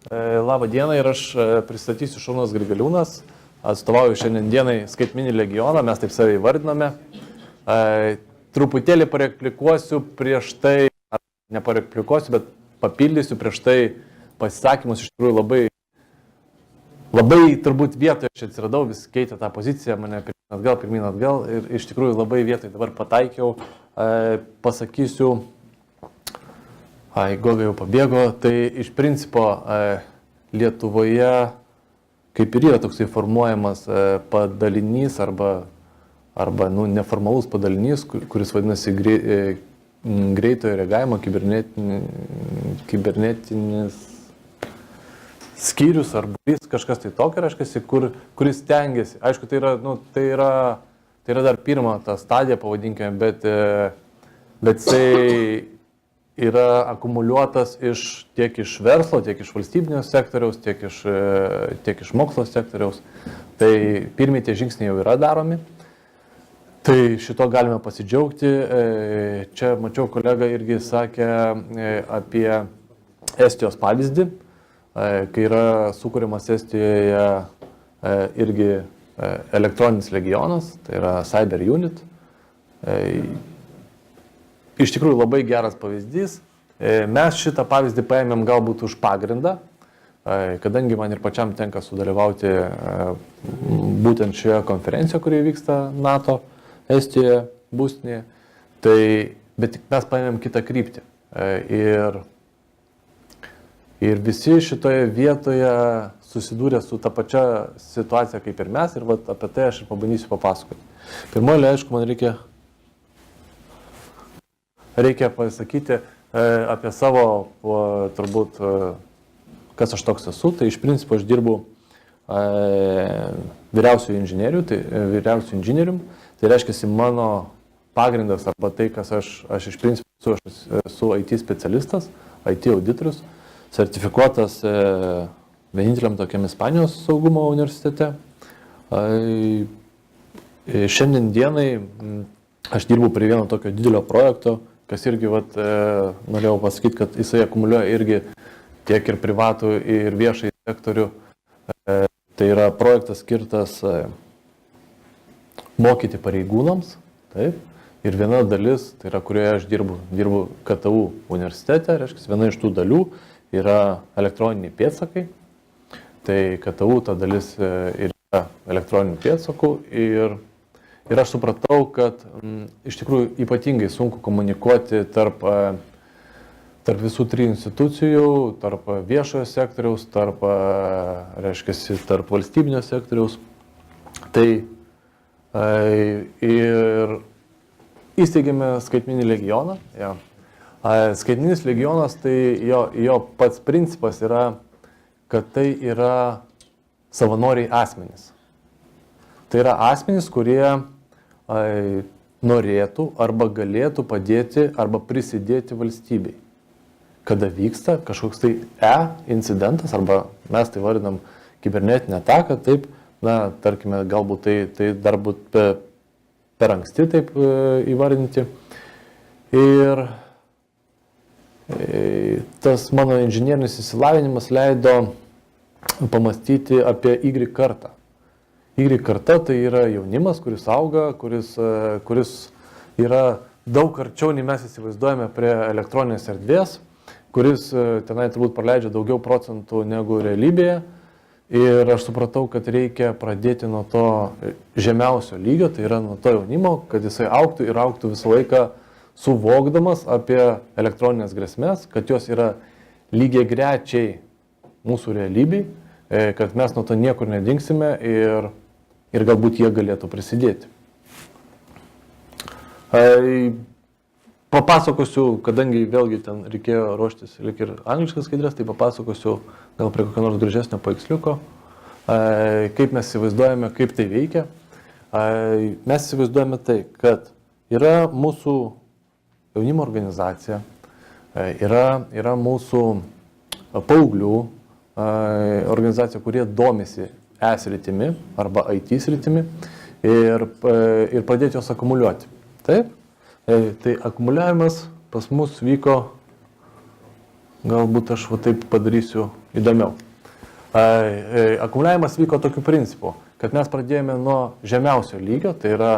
Labą dieną ir aš pristatysiu Šarūnas Grigaliūnas, atstovauju šiandienai skaitminį legioną, mes taip save įvardiname. Truputėlį pareplikuosiu prieš tai, nepareplikuosiu, bet papildysiu prieš tai pasisakymus, iš tikrųjų labai turbūt vietoje aš atsiradau, vis keitė tą poziciją, mane pirmin atgal ir iš tikrųjų labai vietoje dabar pataikiau, pasakysiu. Goga jau pabėgo, tai iš principo Lietuvoje kaip ir yra toksai formuojamas padalinys arba neformalus padalinys, kuris vadinasi greitojo reagavimo kibernetinis skyrius ar būrys, kažkas tai tokio, reiškia, kuris stengiasi. Aišku, tai yra dar pirma ta stadija, pavadinkime, bet jisai yra akumuliuotas tiek iš verslo, tiek iš valstybinio sektoriaus, tiek iš mokslo sektoriaus. Tai pirmie tie žingsniai jau yra daromi. Tai šito galime pasidžiaugti. Čia mačiau, kolega irgi sakė apie Estijos pavyzdį, kai yra sukūrimas Estijoje irgi elektroninis legionas, tai yra Cyber Unit. Iš tikrųjų labai geras pavyzdys. Mes šitą pavyzdį paėmėm galbūt už pagrindą, kadangi man ir pačiam tenka sudalyvauti būtent šioje konferencijoje, kuri vyksta NATO Estijoje būstinėje. Bet mes paėmėm kitą kryptį. Ir visi šitoje vietoje susidūrė su ta pačia situacija kaip ir mes, ir apie tai aš ir pabandysiu papasakoti. Pirmoji, aišku, man reikia pasakyti apie savo, turbūt, kas aš toks esu. Tai iš principo aš dirbu vyriausiųjų inžinierium. Tai reiškia, mano pagrindas arba tai, kas aš iš principo esu IT specialistas, IT auditorius, sertifikuotas vieninteliam tokiam Ispanijos saugumo universitete. Šiandien dienai aš dirbu prie vieno tokio didelio projekto, kas irgi, norėjau pasakyti, kad jisai akumuliuoja irgi tiek ir privatų, ir viešai sektorių. Tai yra projektas skirtas mokyti pareigūnams, taip. Ir viena dalis, tai yra, kurioje aš dirbu KTU universitete, reiškia, viena iš tų dalių yra elektroniniai pėdsakai. Tai KTU ta dalis yra elektroninių pėdsakų ir aš supratau, kad iš tikrųjų ypatingai sunku komunikuoti tarp visų trijų institucijų, tarp viešojo sektoriaus, tarp valstybinio sektoriaus. Tai ir įsteigėme skaitminį legioną. Ja. Skaitminis legionas, tai jo pats principas yra, kad tai yra savanoriai asmenys. Tai yra asmenys, kurie norėtų arba galėtų padėti arba prisidėti valstybei. Kada vyksta kažkoks tai incidentas, arba mes tai vadinam kibernetinę ataką, taip, tarkime, galbūt tai dar būtų per anksti taip įvardinti. Ir tas mano inžinierinis išsilavinimas leido pamastyti apie Y kartą. Y karta tai yra jaunimas, kuris auga, kuris yra daug arčiau, nei mes įsivaizduojame prie elektroninės erdvės, kuris tenai turbūt praleidžia daugiau procentų negu realybėje. Ir aš supratau, kad reikia pradėti nuo to žemiausio lygio, tai yra nuo to jaunimo, kad jisai augtų ir augtų visą laiką suvokdamas apie elektroninės grėsmės, kad jos yra lygiagrečiai mūsų realybei, kad mes nuo to niekur nedingsime ir galbūt jie galėtų prisidėti. Papasakosiu, kadangi vėlgi ten reikėjo ruoštis lyg ir angliškas skaidrės, tai papasakosiu gal prie kokio nors gražesnio paveiksliuko, kaip mes įsivaizduojame, kaip tai veikia. Mes įsivaizduojame tai, kad yra mūsų jaunimo organizacija, yra mūsų paauglių organizacija, kurie domisi sritimi arba IT sritimi ir pradėti jos akumuliuoti. Taip? Tai akumuliavimas pas mus vyko galbūt aš taip padarysiu įdomiau. Akumuliavimas vyko tokiu principu, kad mes pradėjome nuo žemiausio lygio, tai yra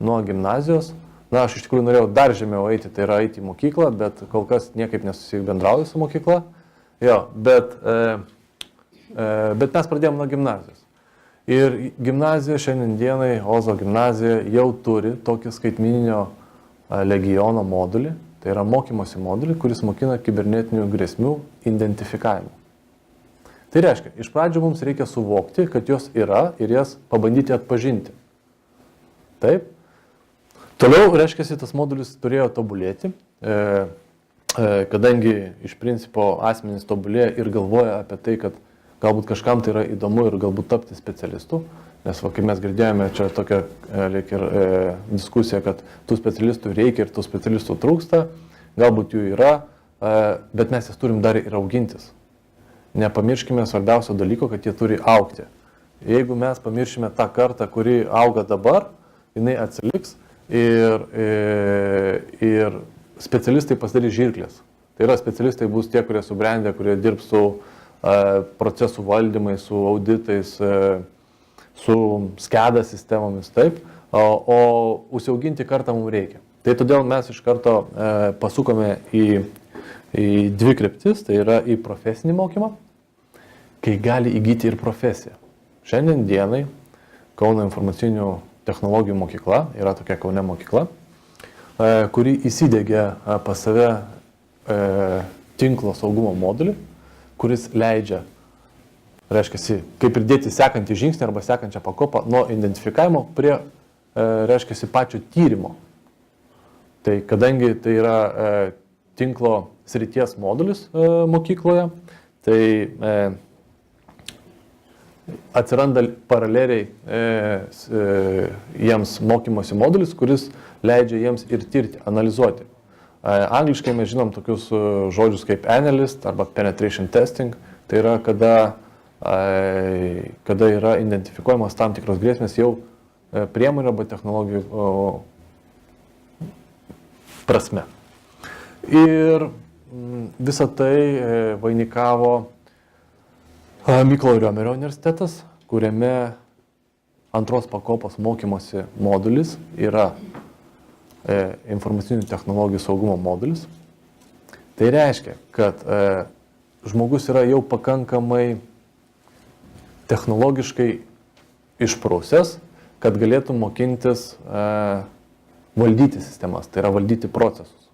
nuo gimnazijos. Na, aš iš tikrųjų norėjau dar žemiau eiti, tai yra eiti į mokyklą, bet kol kas niekaip nesusibendrauju su mokykla. Jo, bet mes pradėjome nuo gimnazijos. Ir gimnazija šiandien dienai, Ozo gimnazija, jau turi tokį skaitmeninio legiono modulį, tai yra mokymosi modulį, kuris mokina kibernetinių grėsmių identifikavimą. Tai reiškia, iš pradžių mums reikia suvokti, kad jos yra ir jas pabandyti atpažinti. Taip? Toliau, reiškia, tas modulis turėjo tobulėti, kadangi iš principo asmenys tobulėja ir galvoja apie tai, kad galbūt kažkam tai yra įdomu ir galbūt tapti specialistu, nes kai mes girdėjome čia tokią diskusiją, kad tų specialistų reikia ir tų specialistų trūksta, galbūt jų yra, bet mes jas turim dar ir augintis. Nepamirškime svarbiausio dalyko, kad jie turi augti. Jeigu mes pamiršime tą kartą, kuri auga dabar, jinai atsiliks ir specialistai pasidarys žirklės. Tai yra specialistai bus tie, kurie subrendę, kurie dirbs su procesų valdymai, su auditais, su SCADA sistemomis, taip, o užsiauginti kartą mums reikia. Tai todėl mes iš karto pasukome į dvi kryptis, tai yra į profesinį mokymą, kai gali įgyti ir profesiją. Šiandien dienai Kauno informacinių technologijų mokykla, yra tokia Kaune mokykla, kuri įsidegė pas save tinklo saugumo modulį, kuris leidžia, reiškia, kaip ir dėti sekantį žingsnį arba sekančią pakopą nuo identifikavimo prie, reiškia, pačio tyrimo. Tai kadangi tai yra tinklo srities modulis mokykloje, tai atsiranda paraleliai jiems mokymosi modulis, kuris leidžia jiems ir tirti, analizuoti. Angliškai mes žinom tokius žodžius kaip analyst arba penetration testing, tai yra kada yra identifikuojamas tam tikros grėsmės jau priemonių arba technologijų prasme. Ir visą tai vainikavo Mykolo Riomerio universitetas, kuriame antros pakopos mokymosi modulis yra informacinių technologijų saugumo modulis. Tai reiškia, kad žmogus yra jau pakankamai technologiškai išprusęs, kad galėtų mokintis valdyti sistemas, tai yra valdyti procesus,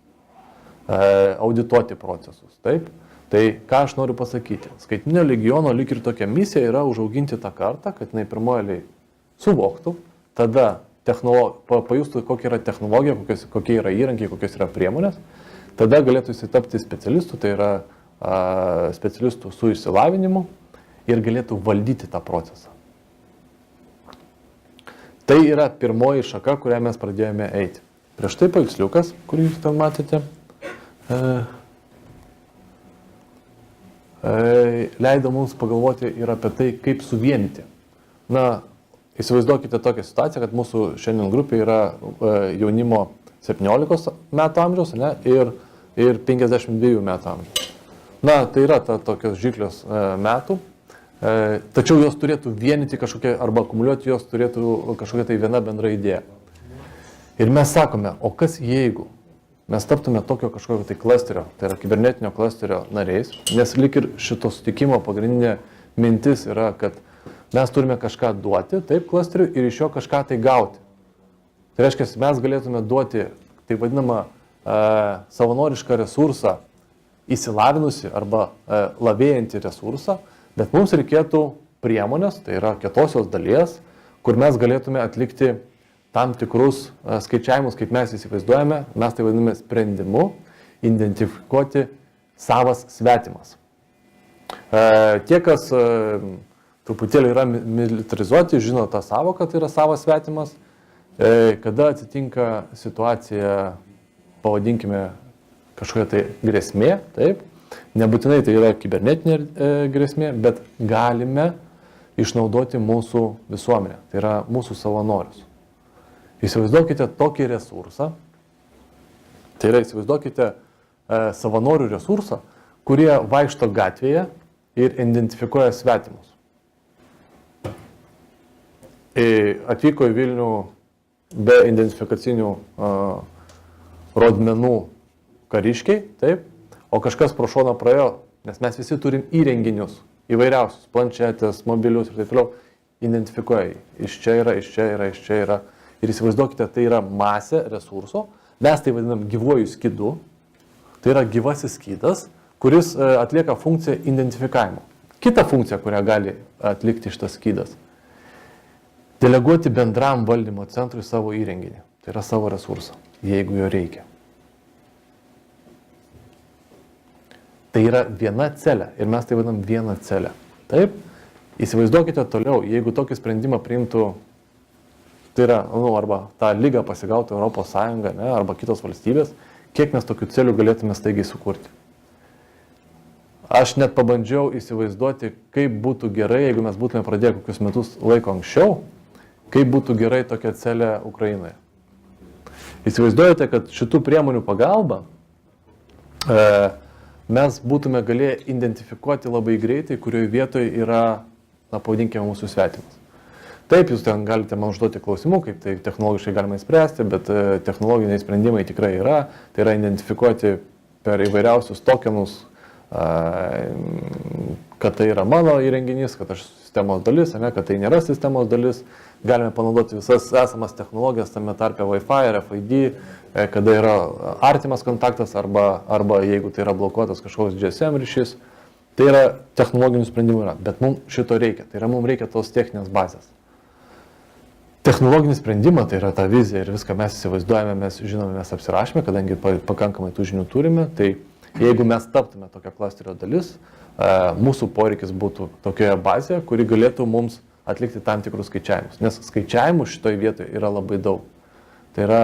audituoti procesus, taip? Tai ką aš noriu pasakyti? Skaitmeninio legiono lyg ir tokia misija yra užauginti tą kartą, kad jinai pirmoji suvoktų, tada pajustų, kokia yra technologija, kokie yra įrankiai, kokios yra priemonės, tada galėtų įsitapti specialistų, tai yra specialistų su išsilavinimu ir galėtų valdyti tą procesą. Tai yra pirmoji šaka, kurią mes pradėjome eiti. Prieš tai paveiksliukas, kurį jūs ten matėte, leido mums pagalvoti ir apie tai, kaip suvienyti. Na, įsivaizduokite tokią situaciją, kad mūsų šiandien grupė yra jaunimo 17 metų amžiaus, ne, ir 52 metų amžiaus. Na, tai yra tokios žirklės metų, tačiau jos turėtų vienyti kažkokią, arba akumuliuoti jos turėtų kažkokia tai viena bendra idėja. Ir mes sakome, o kas jeigu mes taptume tokio kažkokio tai klasterio, tai yra kibernetinio klasterio nariais, nes lyg ir šito sutikimo pagrindinė mintis yra, kad mes turime kažką duoti, taip, klasteriui ir iš jo kažką tai gauti. Tai reiškia, mes galėtume duoti, taip vadinamą, savanorišką resursą, įsilavinusi arba lavėjantį resursą, bet mums reikėtų priemonės, tai yra kietosios dalies, kur mes galėtume atlikti tam tikrus skaičiavimus, kaip mes įsivaizduojame, mes tai vadiname sprendimu, identifikuoti savas svetimas. Tie, kas truputėlį yra militarizuoti, žino tą savoką, tai yra savas svetimas, kada atsitinka situacija, pavadinkime, kažkokia tai grėsmė, taip, nebūtinai tai yra kibernetinė grėsmė, bet galime išnaudoti mūsų visuomenę, tai yra mūsų savanorius. Įsivaizduokite tokį resursą, tai yra įsivaizduokite savanorių resursą, kurie vaikšto gatvėje ir identifikuoja svetimus. Atvyko į Vilnių be identifikacinių rodmenų kariškiai, taip, o kažkas pro šoną praėjo, nes mes visi turim įrenginius, įvairiausius, planšetės, mobilius ir taip toliau, identifikuoja, iš čia yra, iš čia yra, iš čia yra. Ir įsivaizduokite, tai yra masė resurso, mes tai vadinam gyvuoju skydu, tai yra gyvasis skydas, kuris atlieka funkciją identifikavimo. Kita funkcija, kurią gali atlikti šitas skydas – deleguoti bendram valdymo centrui savo įrenginį, tai yra savo resursą, jeigu jo reikia. Tai yra viena celė ir mes tai vadinam vieną celę. Taip, įsivaizduokite toliau, jeigu tokį sprendimą priimtų, tai yra, arba tą lygą pasigautų Europos Sąjunga, arba kitos valstybės, kiek mes tokių celių galėtume staigiai sukurti. Aš net pabandžiau įsivaizduoti, kaip būtų gerai, jeigu mes būtume pradėję kokius metus laiko anksčiau, kaip būtų gerai tokia celė Ukrainoje. Įsivaizduojate, kad šitų priemonių pagalba mes būtume galėję identifikuoti labai greitai, kurioje vietoje yra, pavadinkime, mūsų svetimas. Taip, jūs ten galite man užduoti klausimų, kaip tai technologiškai galima įspręsti, bet technologiniai sprendimai tikrai yra. Tai yra identifikuoti per įvairiausius tokenus, kad tai yra mano įrenginys, kad aš sistemos dalis, kad tai nėra sistemos dalis. Galime panaudoti visas esamas technologijas, tame tarpe Wi-Fi, RFID, kada yra artimas kontaktas arba jeigu tai yra blokuotas kažkoks GSM ryšys. Tai yra technologinių sprendimų yra, bet mums šito reikia, tai yra mums reikia tos techninės bazės. Technologinį sprendimą, tai yra ta vizija ir viską mes įsivaizduojame, mes žinome, mes apsirašėme, kadangi pakankamai tų žinių turime, tai jeigu mes taptume tokią klasterio dalis, mūsų poreikis būtų tokioje bazėje, kuri galėtų mums atlikti tam tikrus skaičiavimus. Nes skaičiavimų šitoje vietoje yra labai daug. Tai yra,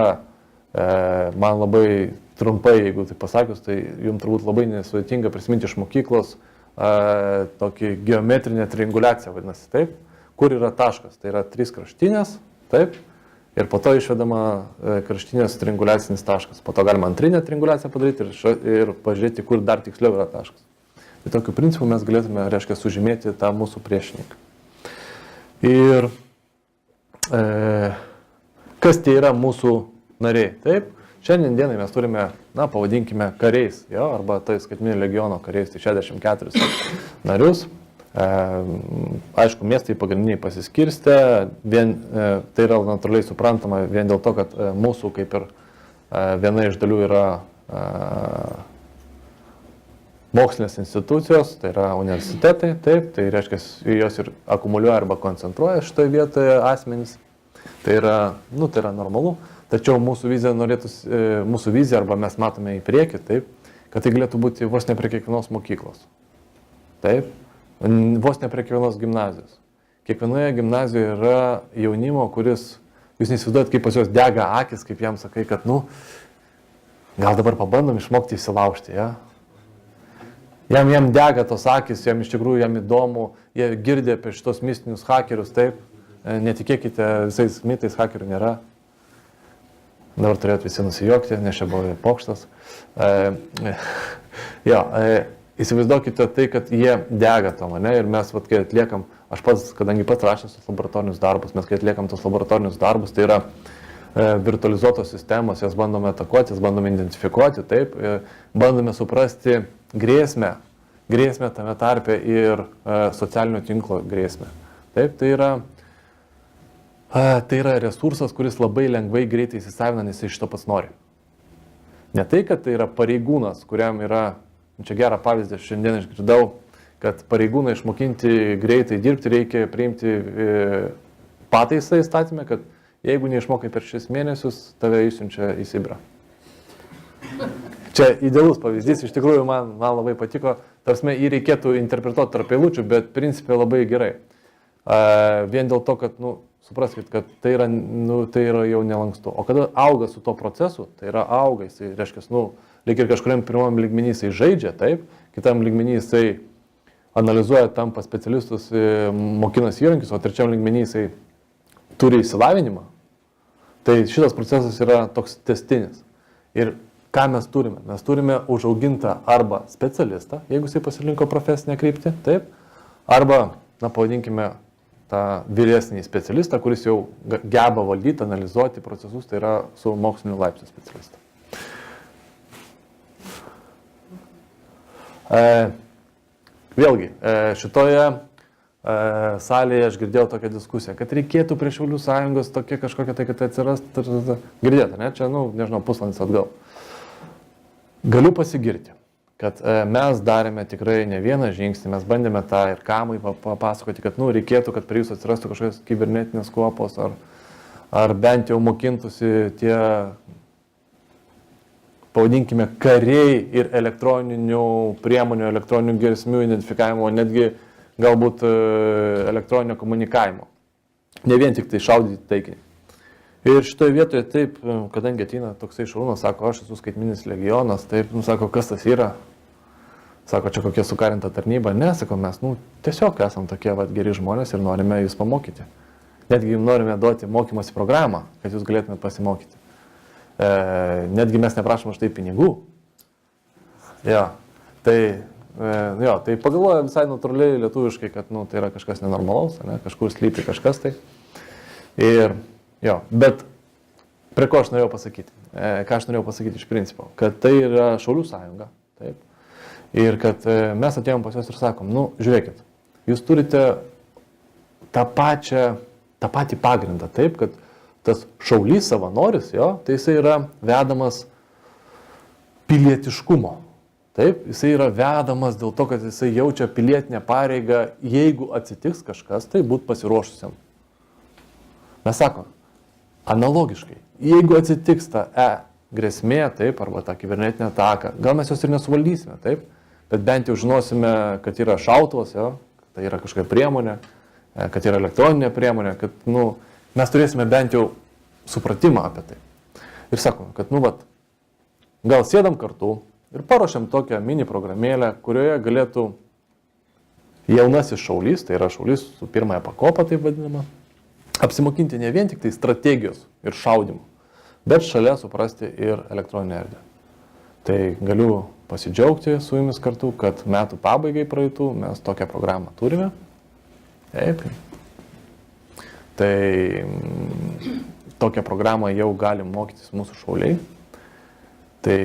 man labai trumpai, jeigu tai pasakius, tai jums turbūt labai nesudėtinga prisiminti iš mokyklos tokį geometrinę trianguliaciją, vadinasi, taip, kur yra taškas. Tai yra 3 kraštinės, taip, ir po to išvedama kraštinės trianguliacinis taškas. Po to galima antrinę trianguliaciją padaryti ir pažiūrėti, kur dar tiksliau yra taškas. Tai tokiu principu mes galėtume, reiškia, sužymėti tą mūsų priešininką. Ir kas tai yra mūsų nariai? Taip, šiandien dienai mes turime, pavadinkime, kariais, arba tai skaitmeninio legiono kariais, tai 64 narius. Aišku, miestai pagrindiniai pasiskirstę, tai yra natūraliai suprantama vien dėl to, kad mūsų kaip ir viena iš dalių yra mokslinės institucijos, tai yra universitetai, taip, tai reiškia, jos ir akumuliuoja arba koncentruoja šitoje vietoje asmenys. Tai yra normalu, tačiau mūsų vizija arba mes matome į priekį, taip, kad tai galėtų būti vos ne prie kiekvienos mokyklos. Taip, vos ne prie kiekvienos gimnazijos. Kiekvienoje gimnazijoje yra jaunimo, kuris, jūs neįsivaizduojat, kaip pas juos dega akis, kaip jam sakai, kad, gal dabar pabandom išmokti įsilaužti, Jam dega tos akis, jam iš tikrųjų jam įdomu, jie girdė apie šitos mistinius hakerius, taip, netikėkite, visais mitais hakerių nėra. Dabar turėtų visi nusijuokti, nes čia buvo pokštas. Įsivaizduokite tai, kad jie dega tom, ir mes, kai atliekam, aš pats, kadangi pats rašęs tos laboratorinius darbus, mes kai atliekam tos laboratorinius darbus, tai yra virtualizuotos sistemos, jas bandome atakuoti, jas bandome identifikuoti, taip, bandome suprasti grėsmę tame tarpe ir socialinio tinklo grėsmę. Taip, tai yra resursas, kuris labai lengvai greitai įsisavina, nes jis šito pats nori. Ne tai, kad tai yra pareigūnas, kuriam yra, čia gerą pavyzdį šiandien išgirdau, kad pareigūną išmokinti greitai dirbti reikia priimti pataisą įstatymę, kad jeigu neišmokai per 6 mėnesius, tave išsiunčia į Sibirą. Čia idealus pavyzdys, iš tikrųjų man labai patiko, tarsi jį reikėtų interpretuoti tarp eilučių, bet principė labai gerai. Vien dėl to, kad, supraskite, kad tai yra jau nelankstu. O kada auga su to procesu, tai yra auga, jisai, reiškia, reikia ir kažkuriam pirmam lygmenį jisai žaidžia, taip, kitam lygmenį jisai analizuoja, tampa specialistus, mokinasi įrankius, o trečiam lygmenį jisai turi įsilavinimą. Tai šitas procesas yra toks tęstinis. Ir ką mes turime? Mes turime užaugintą arba specialistą, jeigu jisai pasirinko profesinę kryptį, taip, arba, pavadinkime, tą vyresnį specialistą, kuris jau geba valdyti, analizuoti procesus, tai yra su mokslinio laipsnio specialistu. Vėlgi, šitoje salėje aš girdėjau tokią diskusiją, kad reikėtų prie Šiaulių sąjungos tokia kažkokia tai, kad atsirastų, girdėjote, ne? Čia, nežinau, pusvalandis atgal. Galiu pasigirti, kad mes darėme tikrai ne vieną žingsnį, mes bandėme tą ir Kamui papasakoti, kad reikėtų, kad prie jūsų atsirastų kažkokios kibernetinės kuopos, ar bent jau mokintųsi tie, pavadinkime, kariai ir elektroninių priemonių, elektroninių grėsmių identifikavimo, netgi galbūt elektroninio komunikavimo. Ne vien tik tai šaudyti taikinį. Ir šitoje vietoje taip, kadangi ateina toksai Šarūnas, sako, aš esu skaitminis legionas, taip, sako, kas tas yra? Sako, čia kokia sukarinta tarnyba. Ne, sako, mes, tiesiog esam tokie geri žmonės ir norime jūs pamokyti. Netgi jums norime duoti mokymosi programą, kad jūs galėtumėte pasimokyti. Netgi mes neprašom už tai pinigų. Jo, tai pagalvoja visai natūraliai lietuviškai, kad tai yra kažkas nenormalaus, ne, kažkur slypi kažkas tai. Ir bet prie ko aš norėjau pasakyti? Ką aš norėjau pasakyti iš principo? Kad tai yra Šaulių sąjunga, taip. Ir kad mes atėjom pas juos ir sakom, žiūrėkit, jūs turite tą patį pagrindą, taip, kad tas šaulys savanoris, tai jisai yra vedamas pilietiškumo. Taip, jisai yra vedamas dėl to, kad jisai jaučia pilietinę pareigą, jeigu atsitiks kažkas, tai būt pasiruošusiam. Mes sakom, analogiškai, jeigu atsitiks ta grėsmė, taip, arba ta kibernetinė ataka, gal mes jos ir nesuvaldysime, taip, bet bent jau žinosime, kad yra šautuvas, kad tai yra kažkokia priemonė, kad yra elektroninė priemonė, kad, mes turėsime bent jau supratimą apie tai. Ir sakom, kad, gal sėdam kartu ir paruošiam tokią mini programėlę, kurioje galėtų jaunasis šaulys, tai yra šaulys su pirmąją pakopą, taip vadinama, apsimokinti ne vien tik tai strategijos ir šaudimų, bet šalia suprasti ir elektroninę erdvę. Tai galiu pasidžiaugti su jumis kartu, kad metų pabaigai praeitų mes tokią programą turime. Taip. Tai tokią programą jau gali mokytis mūsų šauliai. Tai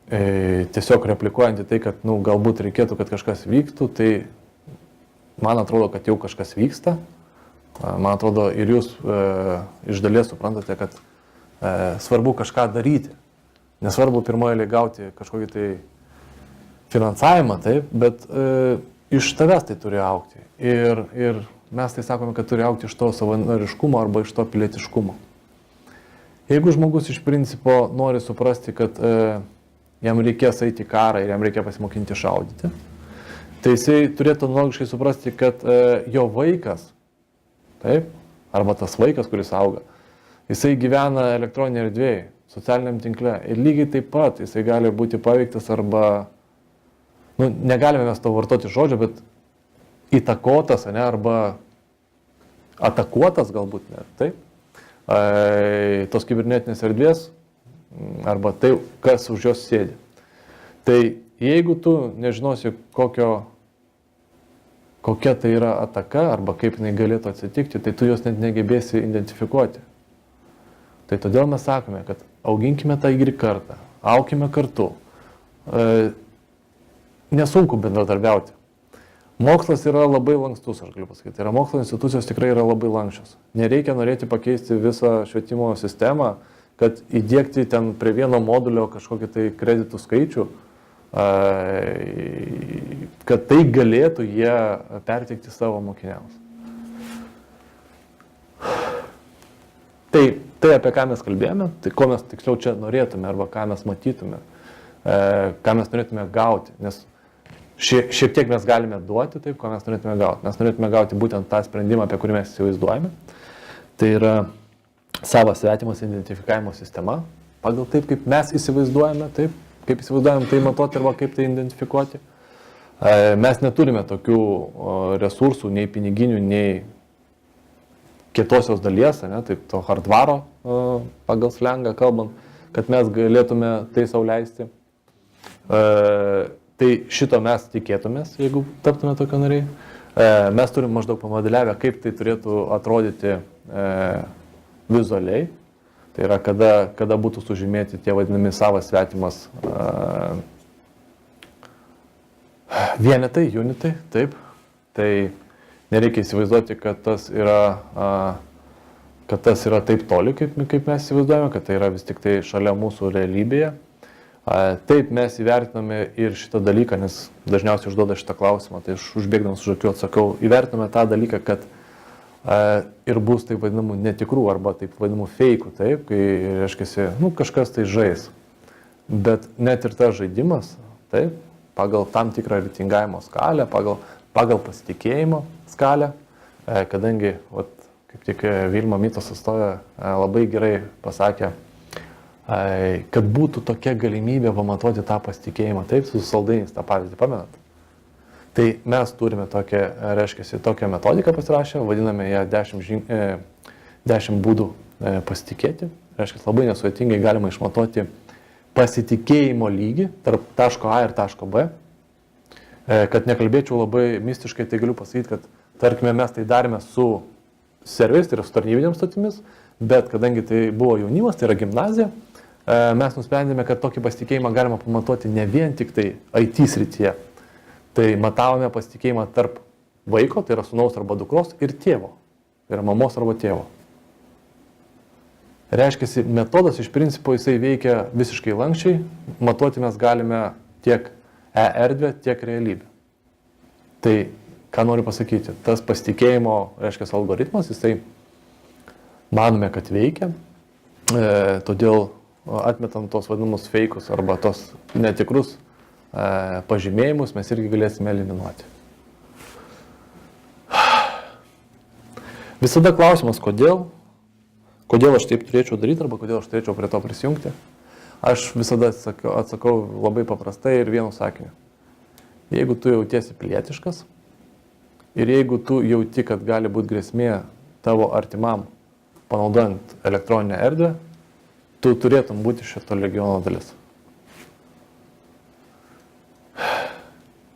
tiesiog replikuojant į tai, kad galbūt reikėtų, kad kažkas vyktų, tai man atrodo, kad jau kažkas vyksta. Man atrodo, ir jūs iš dalies suprantate, kad svarbu kažką daryti. Nesvarbu pirmoje eilėje gauti kažkokį tai finansavimą, taip, bet iš tavęs tai turi augti. Ir mes tai sakome, kad turi augti iš to savanoriškumo arba iš to pilietiškumo. Jeigu žmogus iš principo nori suprasti, kad jam reikės eiti į karą ir jam reikia pasimokinti šaudyti, tai jisai turėtų logiškai suprasti, kad jo vaikas, taip, arba tas vaikas, kuris auga, jisai gyvena elektroninėje erdvėje, socialiniam tinkle ir lygiai taip pat jisai gali būti paveiktas arba, negalime mes to vartoti žodžio, bet įtakotas, arba atakuotas galbūt net, taip, tos kibernetinės erdvės, arba tai, kas už jos sėdi. Tai jeigu tu nežinosi, kokia tai yra ataka, arba kaip jinai galėtų atsitikti, tai tu jos net negebėsi identifikuoti. Tai todėl mes sakome, kad auginkime tą Y kartą, aukime kartu. Nesunku bendradarbiauti. Mokslas yra labai lankstus, aš galiu pasakyti. Tai yra mokslo institucijos tikrai yra labai lankščios. Nereikia norėti pakeisti visą švietimo sistemą, kad įdiegti ten prie vieno modulio kažkokį tai kreditų skaičių, kad tai galėtų jie perteikti savo mokiniams. Tai apie ką mes kalbėjome, tai ko mes tiksliau čia norėtume arba ką mes matytume, ką mes norėtume gauti, nes šiek tiek mes galime duoti taip, ko mes norėtume gauti. Mes norėtume gauti būtent tą sprendimą, apie kurį mes įsivaizduojame. Tai yra savas svetimas identifikavimo sistema, pagal taip, kaip mes įsivaizduojame, taip, kaip įsivaizduojame tai matuoti arba kaip tai identifikuoti. Mes neturime tokių resursų, nei piniginių, nei kietosios dalies, taip to hardvaro pagal slengą kalbant, kad mes galėtume tai sau leisti. Tai šito mes tikėtumės, jeigu taptume tokio nariai. Mes turim maždaug pamodeliavę, kaip tai turėtų atrodyti vizualiai. Tai yra, kada būtų sužymėti tie vadinami savas svetimas vienetai, unitai, taip. Tai nereikia įsivaizduoti, kad tas yra taip toli, kaip mes įsivaizduojame, kad tai yra vis tik tai šalia mūsų realybėje. Taip mes įvertiname ir šitą dalyką, nes dažniausiai užduoda šitą klausimą, tai aš užbėgdamas už akių atsakau, įvertiname tą dalyką, kad ir bus taip vadinamų netikrų arba taip vadinamų feikų, taip, kai reiškia, kažkas tai žais. Bet net ir tas žaidimas, taip, pagal tam tikrą reitingavimo skalę, pagal pasitikėjimo skalę, kadangi, kaip tik Vilma Mytos atstovė labai gerai pasakė, kad būtų tokia galimybė pamatuoti tą pasitikėjimą, taip, su saldainiais, tą pavyzdį, pamenat? Tai mes turime tokią metodiką pasirašę, vadiname ją 10 būdų pasitikėti. Reiškia, labai nesudėtingai galima išmatuoti pasitikėjimo lygį tarp taško A ir taško B. Kad nekalbėčiau labai mistiškai, tai galiu pasakyti, kad, tarkime, mes tai darėme su serveriais, tai yra su tarnybinėms stotimis, bet kadangi tai buvo jaunimas, tai yra gimnazija, mes nusprendėme, kad tokį pasitikėjimą galima pamatuoti ne vien tik tai IT srityje. Tai matavome pasitikėjimą tarp vaiko, tai yra sūnaus arba dukros, ir tėvo, tai yra mamos arba tėvo. Reiškia, metodas iš principo jisai veikia visiškai lankščiai, matuoti mes galime tiek erdvę, tiek realybę. Tai, ką noriu pasakyti, tas pasitikėjimo, reiškia, algoritmas, jisai manome, kad veikia, todėl atmetant tos vadinamus feikus arba tos netikrus pažymėjimus mes irgi galėsime eliminuoti. Visada klausimas, kodėl aš taip turėčiau daryti arba kodėl aš turėčiau prie to prisijungti. Aš visada atsakau labai paprastai ir vienu sakiniu. Jeigu tu jautiesi pilietiškas ir jeigu tu jauti, kad gali būti grėsmė tavo artimam panaudojant elektroninę erdvę, tu turėtum būti šito legiono dalis.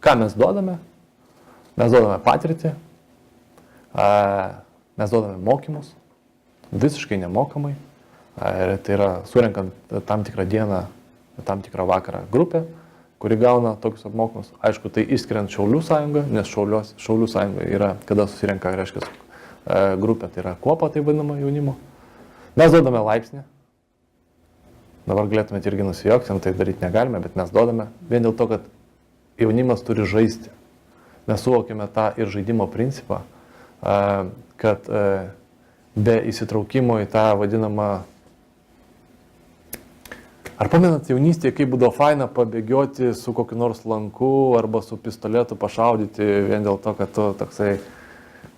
Ką mes duodame? Mes duodame patirtį, mes duodame mokymus, visiškai nemokamai. Tai yra surenkant tam tikrą dieną, tam tikrą vakarą grupę, kuri gauna tokius apmokymus. Aišku, tai išskiriant Šaulių sąjungą, nes Šaulių sąjunga yra, kada susirenka, reiškia, grupė, tai yra kuopa, tai vadinama jaunimo. Mes duodame laipsnį. Dabar galėtumėte irgi nusijokti, tai daryti negalime, bet mes duodame vien dėl to, kad jaunimas turi žaisti. Mes suvokėme tą ir žaidimo principą, kad be įsitraukimo į tą vadinamą... Ar pamenat jaunystėje, kaip būdavo faina pabėgioti su kokiu nors lanku arba su pistoletu pašaudyti vien dėl to, kad tu toksai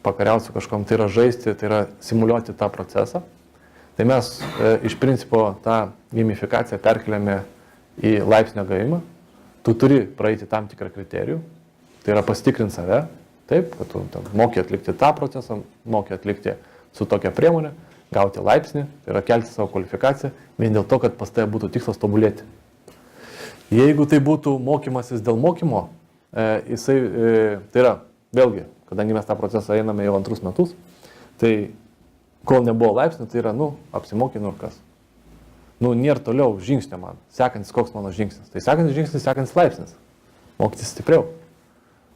pakariausi kažkom, tai yra žaisti, tai yra simuliuoti tą procesą. Tai mes iš principo tą gamifikaciją perkeliame į laipsnio gavimą. Tu turi praeiti tam tikrą kriterijų, tai yra pasitikrinti save, taip, kad tu moki atlikti tą procesą, moki atlikti su tokia priemonė, gauti laipsnį, tai yra kelti savo kvalifikaciją, vien dėl to, kad pas tave būtų tikslas tobulėti. Jeigu tai būtų mokymasis dėl mokymo, tai yra, vėlgi, kadangi mes tą procesą einame jau 2 metus, tai kol nebuvo laipsnių, tai yra, apsimokė, ir kas. Nėra toliau žingsnio man. Sekantis koks mano žingsnis. Tai sekantis žingsnis, sekantis laipsnis. Mokytis stipriau,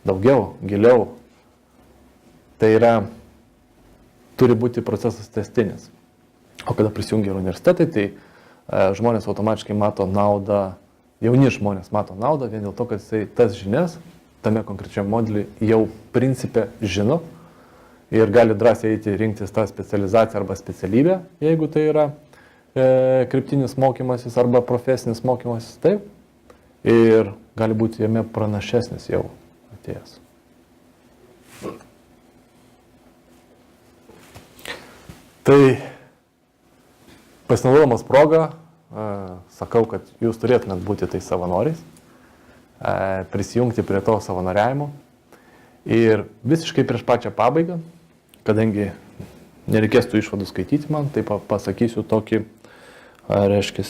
daugiau, giliau. Tai yra, turi būti procesas tęstinis. O kada prisijungia universitetai, tai žmonės automatiškai mato naudą, jauni žmonės mato naudą, vien dėl to, kad jisai tas žinias, tame konkrečiam modelį jau principe žino ir gali drąsiai eiti rinktis tą specializaciją arba specialybę, jeigu tai yra kryptinis mokymasis arba profesinis mokymasis, taip, ir gali būti jame pranašesnis jau atėjęs. Tai pasinaudodamas progą, sakau, kad jūs turėtumėt būti tai savanoriais, prisijungti prie to savanoriavimo ir visiškai prieš pačią pabaigą, kadangi nereikės tų išvadų skaityti man, tai pasakysiu tokį reiškia,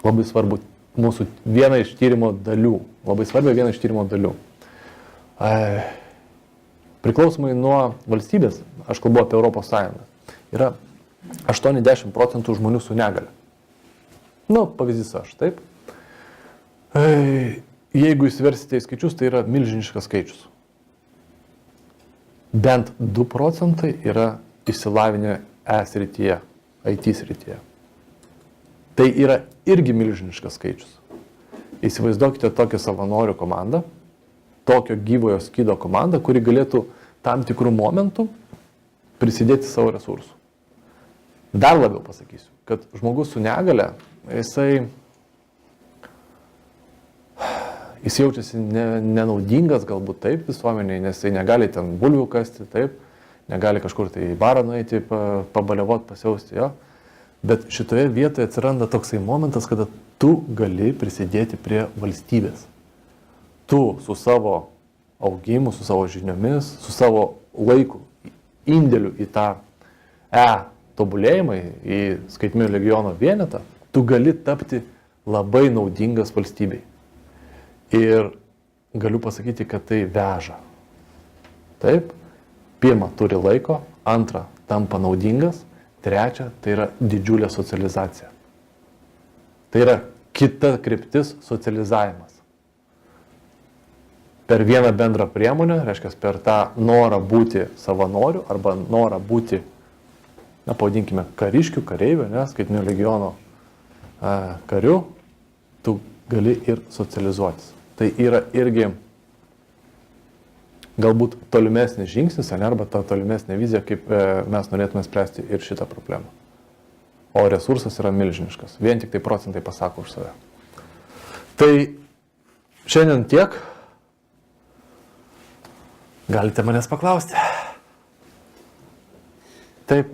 labai svarbu mūsų viena iš tyrimo dalių, labai svarbia viena iš tyrimo dalių. Priklausomai nuo valstybės, aš kalbu apie Europos Sąjungą, yra 80% žmonių su negale. Pavyzdys aš, taip. Jeigu įsiversite į skaičius, tai yra milžiniškas skaičius. Bent 2% yra išsilavinę srityje, IT srityje. Tai yra irgi milžiniškas skaičius. Įsivaizduokite tokią savanorių komandą, tokio gyvojo skydo komandą, kuri galėtų tam tikrų momentų prisidėti savo resursų. Dar labiau pasakysiu, kad žmogus su negale, jisai jaučiasi nenaudingas galbūt taip visuomeniai, nes jisai negali ten bulvių kasti, taip, negali kažkur tai į barą nueiti, pabaliavot, pasiausti, jo. Bet šitoje vietoje atsiranda toksai momentas, kada tu gali prisidėti prie valstybės. Tu su savo augimu, su savo žiniomis, su savo laiku, indėliu į tą tobulėjimą, į skaitmeninio legiono vienetą, tu gali tapti labai naudingas valstybei. Ir galiu pasakyti, kad tai veža. Taip, pirma, turi laiko, antra, tampa naudingas, trečia, tai yra didžiulė socializacija. Tai yra kita kryptis socializavimas. Per vieną bendrą priemonę, reiškia, per tą norą būti savanoriu arba norą būti, pavadinkime, kariškių, kareivių, skaitmeninio legiono kariu, tu gali ir socializuotis. Tai yra irgi galbūt tolimesnis žingsnis, arba ta tolimesnė vizija, kaip mes norėtume spręsti ir šitą problemą. O resursas yra milžiniškas. Vien tik tai procentai pasako už save. Tai šiandien tiek. Galite manęs paklausti. Taip.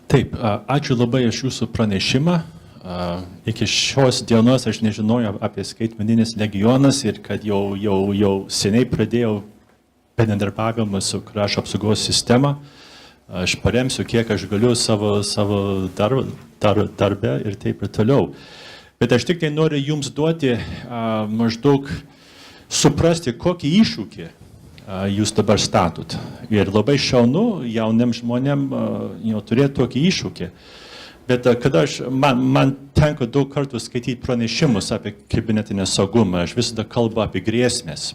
Taip, ačiū labai iš jūsų pranešimą. Iki šios dienos aš nežinojau apie skaitmeninis legionas ir kad jau seniai pradėjau bendradarbiavimą su krašto apsaugos sistema. Aš paremsiu, kiek aš galiu savo darbę ir taip ir toliau. Bet aš tik tai noriu jums duoti maždaug suprasti, kokį iššūkį jūs dabar statot. Ir labai šaunu jauniem žmonėm turėti tokį iššūkį. Bet kada man tenka daug kartų skaityti pranešimus apie kibernetinę saugumą, aš visada kalbu apie grėsmės.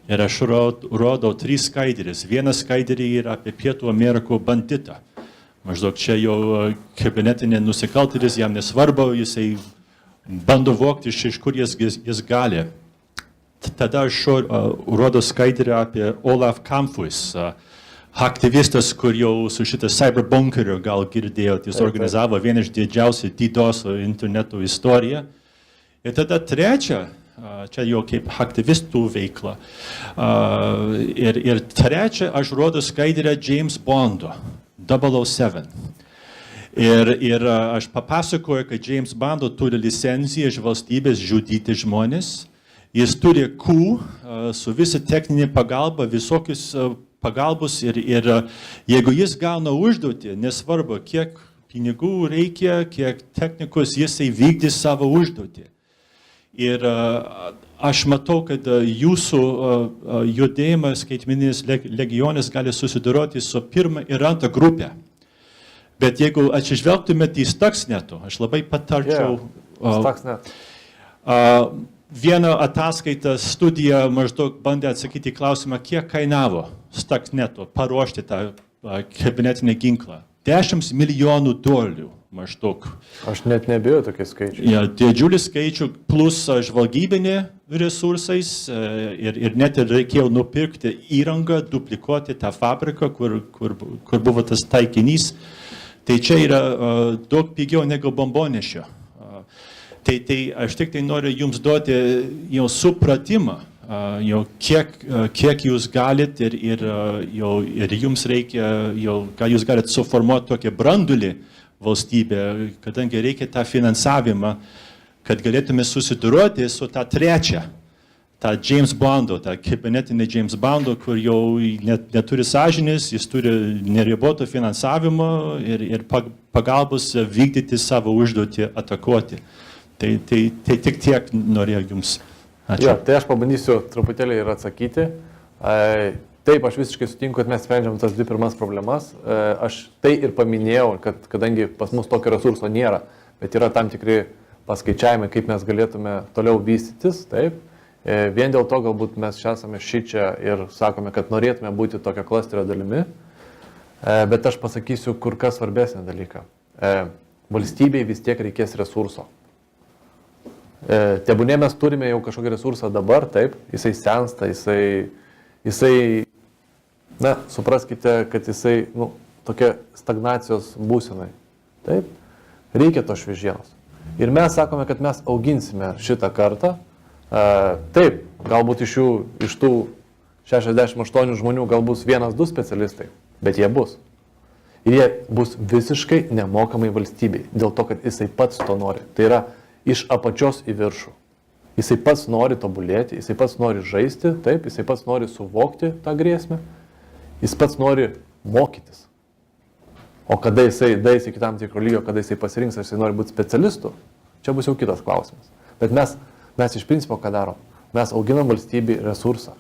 Ir aš rodau 3 skaidrės. Viena skaidrė yra apie Pietų Amerikos banditą. Maždaug čia jau kibernetinė nusikaltėlis, jam nesvarbu, jisai bando vogti iš kur jis gali. Tada aš rodau skaidrę apie Olaf Kampfus, aktyvistas, kur jau su šitą cyberbunkeriu gal girdėjot, jis organizavo vieną iš didžiausių DDoS interneto istoriją. Ir tada trečia, čia jau kaip aktyvistų veikla. Ir trečia, aš rodau skaidrę James Bondo, 007. Ir aš papasakoju, kad James Bondo turi licenciją iš valstybės žudyti žmonės. Jis turi su visa techninė pagalba, visokius pagalbos ir jeigu jis gauna užduotį, nesvarbu, kiek pinigų reikia, kiek technikos, jisai vykdys savo užduotį. Ir aš matau, kad jūsų judėjimas skaitmeninis legionas gali susidoroti su pirma ir antra grupė. Bet jeigu atsižvelgtumėte į Stuxnetu, aš labai patarčiau. Viena ataskaita studija maždaug bandė atsakyti į klausimą, kiek kainavo Stuxnetu paruošti tą kibernetinį ginklą. $10 milijonų maždaug. Aš net nebijau tokie skaičiai. Ja, didžiulį skaičių plus žvalgybinė resursais ir net ir reikėjo nupirkti įrangą, duplikuoti tą fabriką, kur buvo tas taikinys. Tai čia yra daug pigiau negu bombonešio. Tai aš tik tai noriu jums duoti jau supratimą, kiek jūs galit ir jums reikia, ką jūs galit suformuoti tokį brandulį valstybė, kadangi reikia tą finansavimą, kad galėtume susiduroti su tą trečią, tą James Bondo, tą kibernetinį James Bondo, kur jau neturi sąžinės, jis turi neriboto finansavimo ir pagalbos vykdyti savo užduotį, atakuoti. Tai tik tiek norėjau jums. Ačiū. Jo, tai aš pabandysiu truputėlį ir atsakyti. Taip, aš visiškai sutinku, kad mes sprendžiam tas dvi pirmas problemas. Aš tai ir paminėjau, kad kadangi pas mus tokio resurso nėra, bet yra tam tikri paskaičiavimai, kaip mes galėtume toliau vystytis, taip. Vien dėl to galbūt mes esame šičia ir sakome, kad norėtume būti tokio klasterio dalimi, bet aš pasakysiu kur kas svarbesnį dalyką. Valstybei vis tiek reikės resurso. Tebūnė mes turime jau kažkokį resursą dabar, taip, jisai sensta, jisai, na, supraskite, kad jisai, tokia stagnacijos būsenai, taip, reikia to šviežienos. Ir mes sakome, kad mes auginsime šitą kartą, taip, galbūt iš tų 68 žmonių gal bus 1-2 specialistai, bet jie bus. Ir jie bus visiškai nemokamai valstybei, dėl to, kad jisai pats to nori. Tai yra iš apačios į viršų. Jisai pats nori tobulėti, jisai pats nori žaisti, taip, jisai pats nori suvokti tą grėsmę, jis pats nori mokytis. O kada jisai dais iki tam tikro lygio, kada jisai pasirinks, ar jisai nori būti specialistu, čia bus jau kitas klausimas. Bet mes iš principo ką darom? Mes auginam valstybį resursą.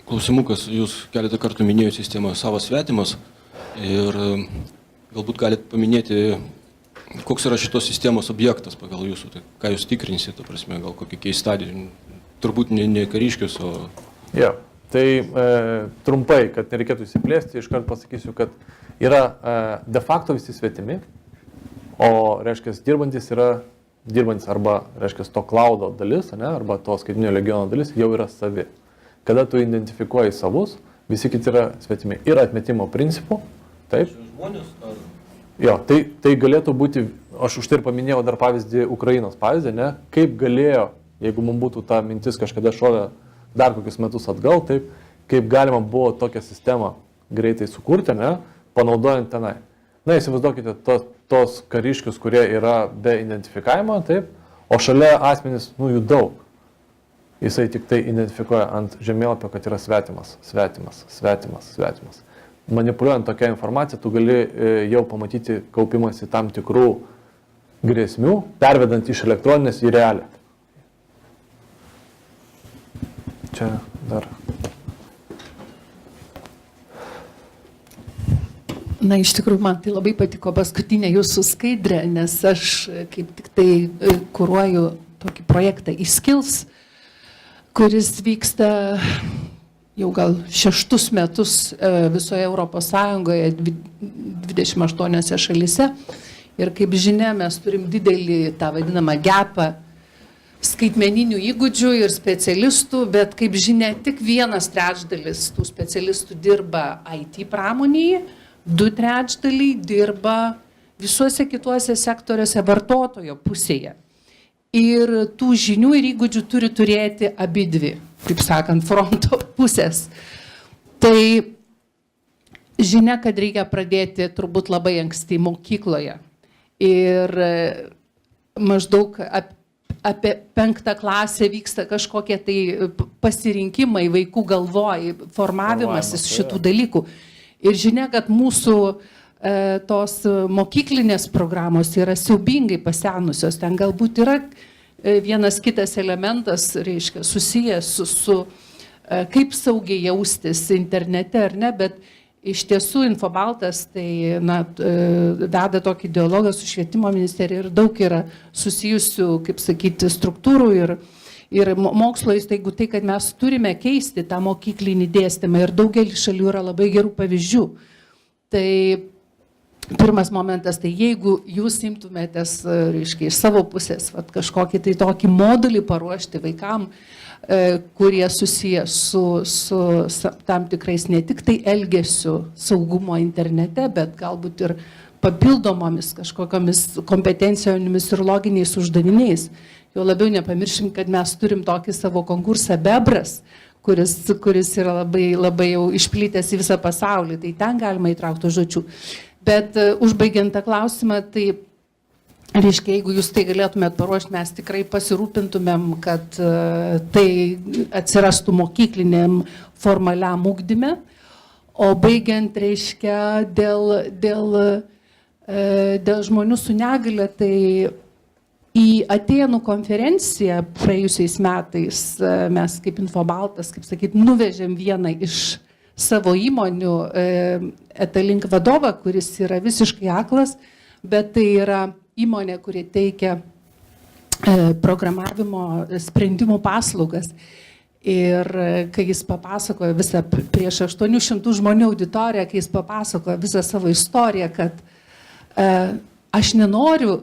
Klausimukas, jūs keletą kartų minėjote sistemą savo svetimas ir galbūt galite paminėti, koks yra šitos sistemos objektas pagal jūsų, tai ką jūs tikrinsite, prasme, gal kokie case study, turbūt ne kariškius, o... Jo, tai trumpai, kad nereikėtų įsiplėsti, iškart pasakysiu, kad yra de facto visi svetimi, o, reiškia, dirbantis arba, reiškia, to cloudo dalis, arba to skaitinio legiono dalis jau yra savi. Kada tu identifikuoji savus, visi kiti yra svetimi. Ir atmetimo principų, taip. Žmonės ar... Jo, tai galėtų būti, aš už tai ir paminėjau dar pavyzdį, Ukrainos pavyzdį, kaip galėjo, jeigu mums būtų ta mintis kažkada šovė dar kokius metus atgal, taip, kaip galima buvo tokią sistemą greitai sukurti, panaudojant tenai. Na, įsivaizduokite tos kariškius, kurie yra be identifikavimo, taip, o šalia asmenys, jų daug. Jisai tik tai identifikuoja ant žemėlapio, kad yra svetimas. Manipuliuojant tokią informaciją, tu gali jau pamatyti kaupimąsi tam tikrų grėsmių, pervedant iš elektroninės į realią. Čia dar. Na, iš tikrųjų, man tai labai patiko paskutinė jūsų skaidrė, nes aš kaip tik tai kuruoju tokį projektą eSkills, kuris vyksta jau gal 6 metus visoje Europos Sąjungoje, 28 šalyse. Ir kaip žinia, mes turim didelį tą vadinamą gapą skaitmeninių įgūdžių ir specialistų, bet kaip žinia, tik 1/3 tų specialistų dirba IT pramonėje, 2/3 dirba visuose kituose sektoriuose vartotojo pusėje. Ir tų žinių ir įgūdžių turi turėti abidvi, taip sakant, fronto pusės. Tai žinia, kad reikia pradėti turbūt labai anksti mokykloje. Ir maždaug apie 5 klasę vyksta kažkokie tai pasirinkimai vaikų galvoj, formavimasis šitų dalykų. Ir žinia, kad mūsų tos mokyklinės programos yra siaubingai pasenusios. Ten galbūt yra vienas kitas elementas, reiškia, susijęs su kaip saugiai jaustis internete ar ne, bet iš tiesų Infobaltas tai veda tokį dialogą su švietimo ministerija ir daug yra susijusių, kaip sakyti, struktūrų ir mokslo įstaigų, tai kad mes turime keisti tą mokyklinį dėstymą ir daugelį šalių yra labai gerų pavyzdžių. Tai pirmas momentas, tai jeigu jūs imtumėtės, reiškia, iš savo pusės kažkokį tai tokį modulį paruošti vaikam, kurie susiję su tam tikrais ne tik tai elgesiu saugumo internete, bet galbūt ir papildomomis kažkokiamis kompetencijomis ir loginiais uždaviniais. Jau labiau nepamiršim, kad mes turim tokį savo konkursą Bebras, kuris yra labai jau išplitęs į visą pasaulį, tai ten galima įtraukti žodžių. Bet užbaigiant tą klausimą, tai reiškia, jeigu jūs tai galėtumėt paruošti, mes tikrai pasirūpintumėm, kad tai atsirastų mokykliniam formaliam ugdyme. O baigiant, reiškia, dėl žmonių su negale, tai į Atėnų konferenciją praėjusiais metais mes kaip Infobaltas, kaip sakyt, nuvežėm vieną iš savo įmonių Etalink vadovą, kuris yra visiškai aklas, bet tai yra įmonė, kuri teikia programavimo sprendimų paslaugas. Ir kai jis papasakojo visą prieš 800 žmonių auditoriją, kai jis papasakojo visą savo istoriją, kad aš nenoriu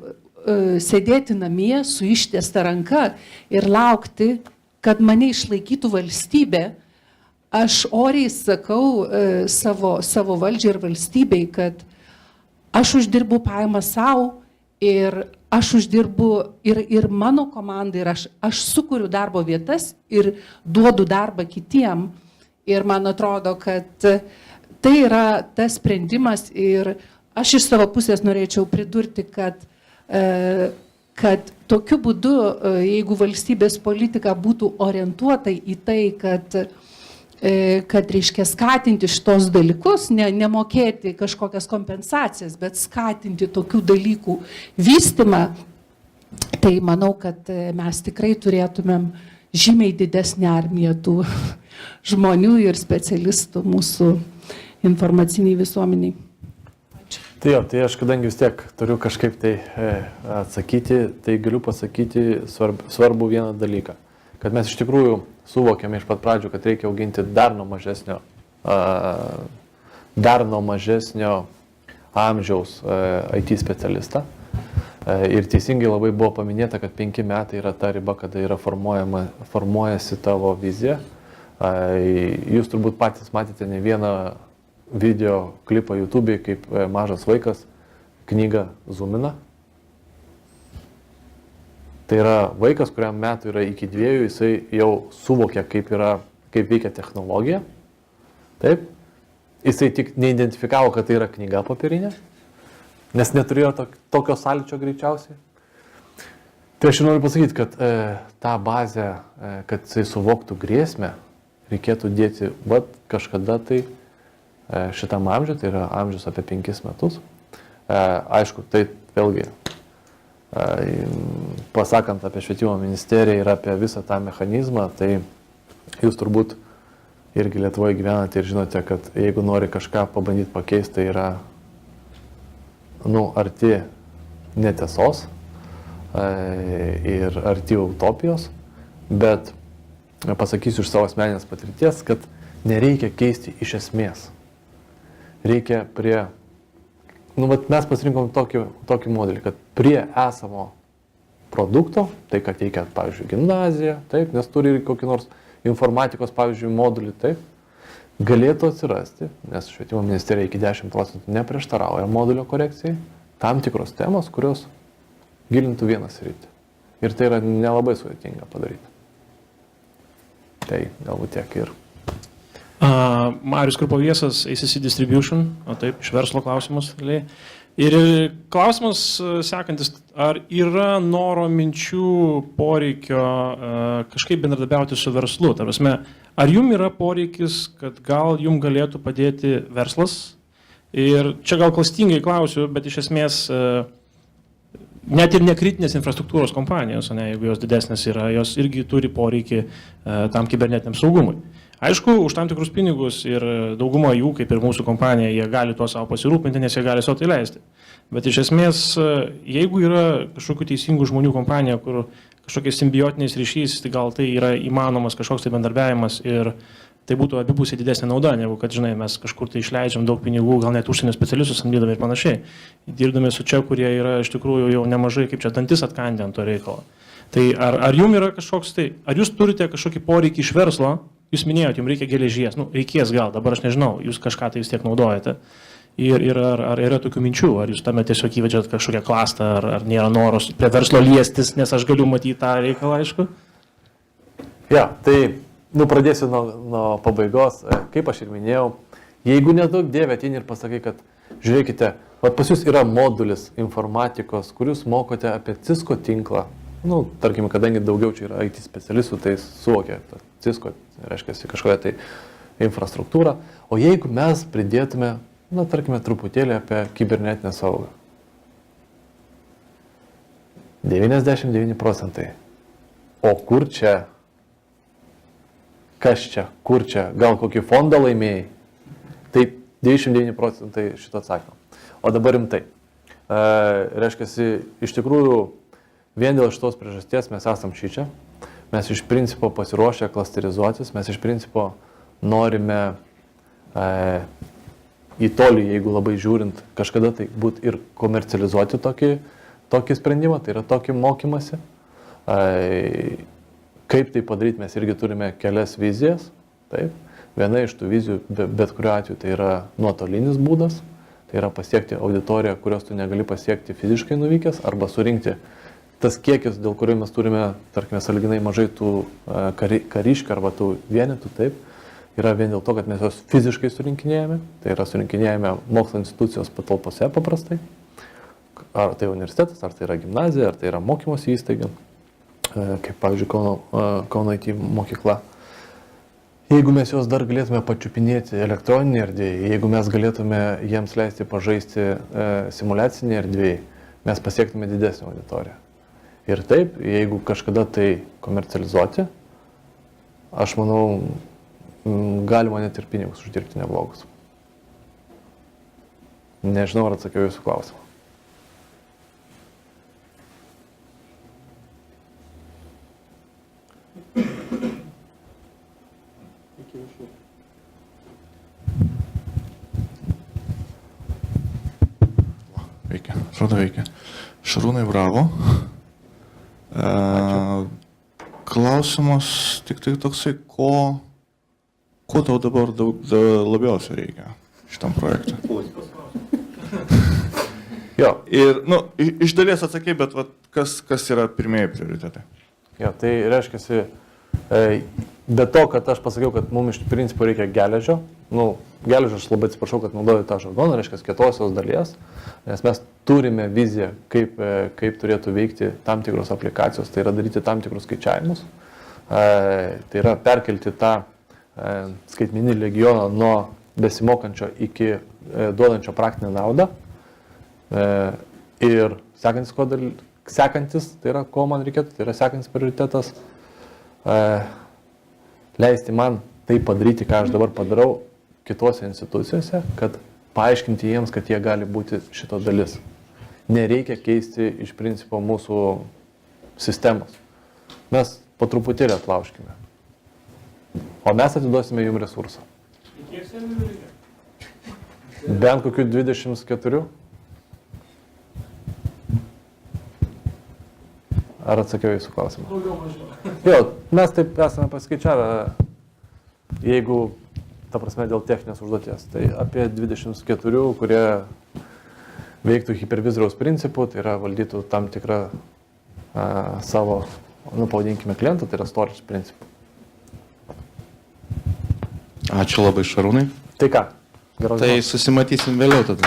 sėdėti namie su ištiesta ranka ir laukti, kad mane išlaikytų valstybė. Aš oriai sakau savo valdžiai ir valstybei, kad aš uždirbu pajamą savo ir aš uždirbu ir mano komandai, ir aš sukuriu darbo vietas ir duodu darbą kitiem. Ir man atrodo, kad tai yra tas sprendimas ir aš iš savo pusės norėčiau pridurti, kad tokiu būdu, jeigu valstybės politika būtų orientuota į tai, kad reiškia skatinti šitos dalykus, nemokėti kažkokias kompensacijas, bet skatinti tokių dalykų vystymą, tai manau, kad mes tikrai turėtumėm žymiai didesnį armiją tų žmonių ir specialistų mūsų informaciniai visuomeniai. Tai aš kadangi vis tiek turiu kažkaip tai atsakyti, tai galiu pasakyti svarbu vieną dalyką. Kad mes iš tikrųjų suvokėme iš pat pradžių, kad reikia auginti dar nuo mažesnio amžiaus IT specialistą. Ir teisingai labai buvo paminėta, kad 5 metai yra ta riba, kada yra formuojasi tavo vizija. Jūs turbūt patys matėte ne vieną video klipą YouTube'ai, kaip mažas vaikas knygą zoomina. Tai yra vaikas, kuriam metų yra iki 2, jisai jau suvokia, kaip veikia technologija. Taip. Jisai tik neidentifikavo, kad tai yra knyga popierinė, nes neturėjo tokio sąlyčio greičiausiai. Tai aš noriu pasakyti, kad tą bazę, kad jisai suvoktų grėsmę, reikėtų dėti kažkada tai šitam amžiui, tai yra amžius apie 5 metus. Aišku, tai vėlgi, pasakant apie švietimo ministeriją ir apie visą tą mechanizmą, tai jūs turbūt irgi Lietuvoje gyvenate ir žinote, kad jeigu nori kažką pabandyti pakeisti, tai yra arti netiesos ir arti utopijos, bet pasakysiu iš savo asmeninės patirties, kad nereikia keisti iš esmės. Reikia mes pasirinkom tokį modelį, kad prie esamo produkto, tai kad teikia, pavyzdžiui, gimnazija, taip, nes turi kokį nors informatikos, pavyzdžiui, modulį, taip, galėtų atsirasti, nes švietimo ministerija iki 10% neprieštarauja modulio korekcijai, tam tikros temos, kurios gilintų vieną sritį. Ir tai yra nelabai sudėtinga padaryti. Tai galbūt tiek ir. Marius Krupoviesas, ACC Distribution, taip, iš verslo klausimus. Ir klausimas sekantis, ar yra noro, minčių, poreikio kažkaip bendradarbiauti su verslu? Ta prasme, ar jum yra poreikis, kad gal jum galėtų padėti verslas? Ir čia gal klastingai klausiu, bet iš esmės net ir nekritinės infrastruktūros kompanijos, jeigu jos didesnės yra, jos irgi turi poreikį tam kibernetiniam saugumui. Aišku, už tam tikrus pinigus ir dauguma jų, kaip ir mūsų kompanija, jie gali tuo savo pasirūpinti, nes jie gali savo tai leisti. Bet iš esmės, jeigu yra kažkokių teisingų žmonių kompanija, kur kažkokiais simbiotiniais ryšys, tai gal tai yra įmanomas kažkoks tai bendarbiavimas ir tai būtų abipusiai didesnė nauda, negu kad, žinai, mes kažkur tai išleidžiam daug pinigų, gal net užsienio specialistus samdydami ir panašiai. Dirbdami su čia, kurie yra iš tikrųjų jau nemažai, kaip čia dantis atkandę ant to reikalo. Tai ar jums yra kažkoks tai, ar jūs turite kažkokį poreikį iš verslo? Jūs minėjote, jums reikia geležies, reikės gal, dabar aš nežinau, jūs kažką tai vis tiek naudojate. Ir ar yra tokių minčių, ar jūs tame tiesiog įvedžiat kažkokią klastą, ar nėra noros prie verslo liestis, nes aš galiu matyti tą reikalą, aišku? Ja, tai pradėsiu nuo pabaigos. Kaip aš ir minėjau, jeigu nedaug dievė ateini ir pasakai, kad žiūrėkite, pas jūs yra modulis informatikos, kur jūs mokote apie Cisco tinklą. Tarkim, kadangi daugiau čia yra IT specialistų, tai suvokia, Cisco reiškia kažkokią tai infrastruktūrą. O jeigu mes pridėtume, tarkime, truputėlį apie kibernetinę saugą. 99%. O kur čia? Kas čia? Kur čia? Gal kokį fondą laimėjai? Taip, 99% šito atsakymo. O dabar rimtai. Reiškia, iš tikrųjų, vien dėl šitos priežasties mes esam šičia. Mes iš principo pasiruošę klasterizuotis, mes iš principo norime į tolį, jeigu labai žiūrint, kažkada tai būt ir komercializuoti tokį sprendimą, tai yra tokį mokymasi. Kaip tai padaryti, mes irgi turime kelias vizijas. Taip. Viena iš tų vizijų, bet kuriuo atveju, tai yra nuotolinis būdas. Tai yra pasiekti auditoriją, kurios tu negali pasiekti fiziškai nuvykęs, arba surinkti tas kiekis, dėl kurio mes turime, tarkime, sąlyginai mažai tų kariškių arba tų vienetų, taip, yra vien dėl to, kad mes juos fiziškai surinkinėjame. Tai yra surinkinėjame mokslo institucijos patalpose paprastai. Ar tai universitetas, ar tai yra gimnazija, ar tai yra mokymosi įstaiga, kaip pavyzdžiui Kauno IT mokykla. Jeigu mes juos dar galėtume pačiupinėti elektroninėje erdvėje, jeigu mes galėtume jiems leisti pažaisti simuliacinėje erdvėje, mes pasiektume didesnį auditoriją. Ir taip, jeigu kažkada tai komercializuoti, aš manau, galima net ir pinigus uždirbti neblogus. Nežinau, ar atsakiau jūsų klausimą. Veikia, atrodo veikia. Šarūnai, bravo. Klausimas tik tai toksai, ko tau dabar labiausiai reikia šitam projektui? Jo. Ir, iš dalies atsakei, bet kas yra pirmieji prioritetai? Jo, tai reiškia, be to, kad aš pasakiau, kad mums iš principo reikia geležio, geležio aš labai atsiprašau, kad naudoju tą žargoną, reiškia kietosios dalies, nes mes turime viziją, kaip turėtų veikti tam tikros aplikacijos, tai yra daryti tam tikrus skaičiavimus, tai yra perkelti tą skaitmeninį legioną nuo besimokančio iki duodančio praktinę naudą. Ir sekantis, tai yra ko man reikėtų, tai yra sekantis prioritetas, leisti man tai padaryti, ką aš dabar padarau kitose institucijose, kad paaiškinti jiems, kad jie gali būti šito dalis. Nereikia keisti iš principo mūsų sistemos. Mes po truputėlį atlaužkime. O mes atiduosime jums resursą. Bent kokių 24. Ar atsakiau jūsų klausimą? Jo, mes taip esame paskaičiavę, jeigu, ta prasme, dėl techninės užduoties. Tai apie 24, kurie veiktų hipervizoriaus principų, tai yra valdytų tam tikrą savo, pavadinkime, klientą, tai yra storage principų. Ačiū labai, Šarūnai. Tai ką? Tai susimatysim vėliau tada.